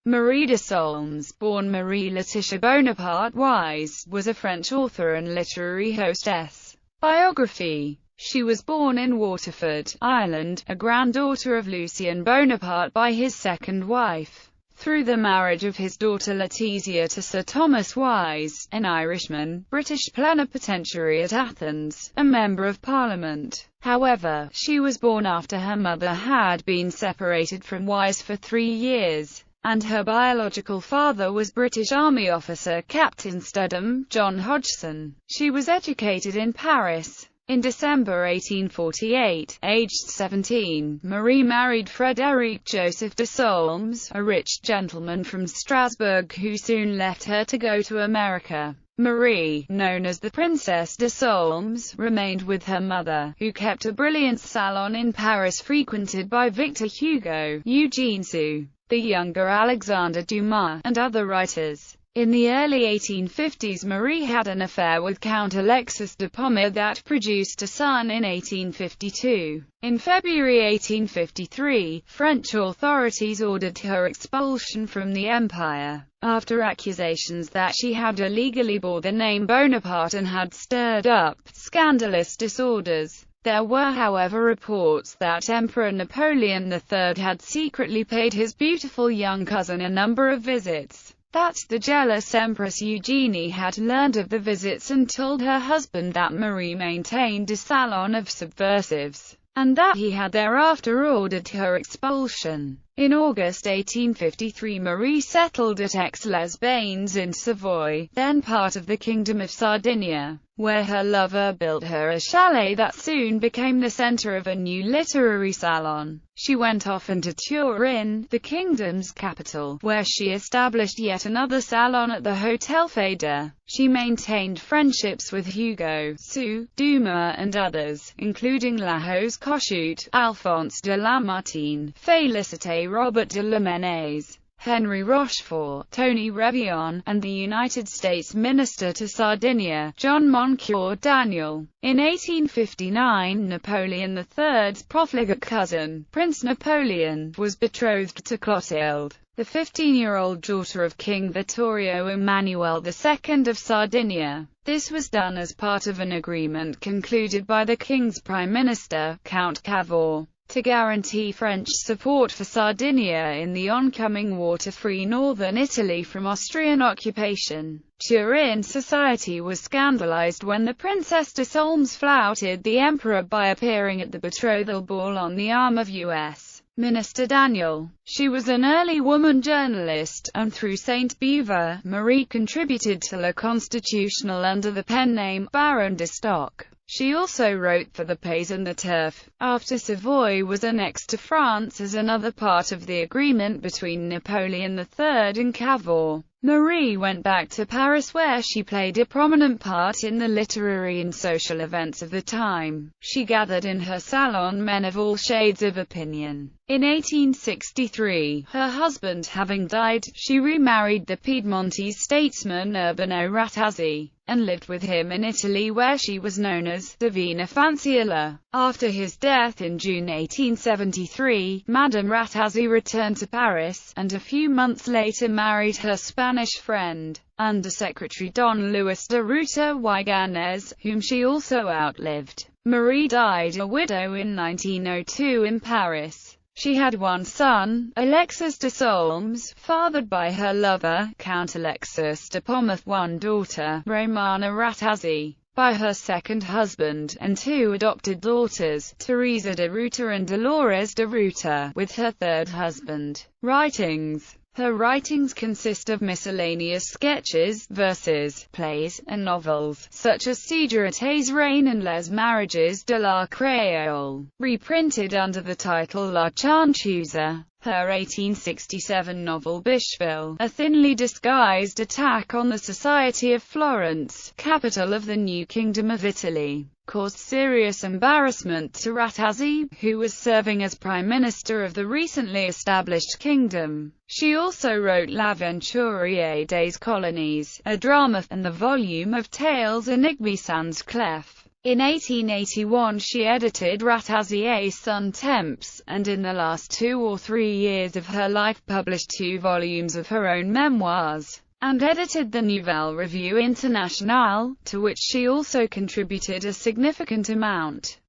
Marie de Solms, born Marie-Laetitia Bonaparte-Wyse, was a French author and literary hostess. Biography. She was born in Waterford, Ireland, a granddaughter of Lucien Bonaparte by his second wife, through the marriage of his daughter Laetitia to Sir Thomas Wyse, an Irishman, British plenipotentiary at Athens, a member of Parliament. However, she was born after her mother had been separated from Wyse for 3 years, and her biological father was British Army officer Captain Studham John Hodgson. She was educated in Paris. In December 1848, aged 17, Marie married Frédéric Joseph de Solms, a rich gentleman from Strasbourg who soon left her to go to America. Marie, known as the Princess de Solms, remained with her mother, who kept a brilliant salon in Paris frequented by Victor Hugo, Eugene Sue, the younger Alexandre Dumas, and other writers. In the early 1850s, Marie had an affair with Count Alexis de Pommers that produced a son in 1852. In February 1853, French authorities ordered her expulsion from the empire, after accusations that she had illegally bore the name Bonaparte and had stirred up scandalous disorders. There were, however, reports that Emperor Napoleon III had secretly paid his beautiful young cousin a number of visits. That the jealous Empress Eugenie had learned of the visits and told her husband that Marie maintained a salon of subversives, and that he had thereafter ordered her expulsion. In August 1853, Marie settled at Aix-les-Bains in Savoy, then part of the Kingdom of Sardinia, where her lover built her a chalet that soon became the center of a new literary salon. She went often to Turin, the kingdom's capital, where she established yet another salon at the Hôtel Feder. She maintained friendships with Hugo, Sue, Dumas and others, including La Rose Cochute, Alphonse de Lamartine, Félicité Robert de Lamennais, Henry Rochefort, Tony Revillon, and the United States Minister to Sardinia, John Moncure Daniel. In 1859, Napoleon III's profligate cousin, Prince Napoleon, was betrothed to Clotilde, the 15-year-old daughter of King Vittorio Emmanuel II of Sardinia. This was done as part of an agreement concluded by the king's prime minister, Count Cavour, to guarantee French support for Sardinia in the oncoming war to free northern Italy from Austrian occupation. Turin society was scandalized when the Princess de Solms flouted the emperor by appearing at the betrothal ball on the arm of U.S. Minister Daniel. She was an early woman journalist, and through Saint Beuve, Marie contributed to Le Constitutionnel under the pen name Baron de Stock. She also wrote for The Pays and the Turf. After Savoy was annexed to France as another part of the agreement between Napoleon III and Cavour, Marie went back to Paris where she played a prominent part in the literary and social events of the time. She gathered in her salon men of all shades of opinion. In 1863, her husband having died, she remarried the Piedmontese statesman Urbano Rattazzi, and lived with him in Italy where she was known as Divina Fanciulla. After his death in June 1873, Madame Rattazzi returned to Paris, and a few months later married her Spanish friend, Undersecretary Don Luis de Ruta y Ganes, whom she also outlived. Marie died a widow in 1902 in Paris. She had one son, Alexis de Solms, fathered by her lover, Count Alexis de Pommers, one daughter, Romana Rattazzi, by her second husband, and 2 adopted daughters, Teresa de Ruta and Dolores de Ruta, with her third husband. Writings. Her writings consist of miscellaneous sketches, verses, plays, and novels, such as Cédric Reign and Les Marriages de la Créole, reprinted under the title La Chanteuse. Her 1867 novel Bishville, a thinly disguised attack on the society of Florence, capital of the new Kingdom of Italy, caused serious embarrassment to Rattazzi, who was serving as Prime Minister of the recently established kingdom. She also wrote L'Aventurier des Colonies, a drama, and the volume of tales Enigme sans Clef. In 1881 she edited Ratazier's Sun Temps, and in the last 2 or 3 years of her life published 2 volumes of her own memoirs, and edited the Nouvelle Revue Internationale, to which she also contributed a significant amount.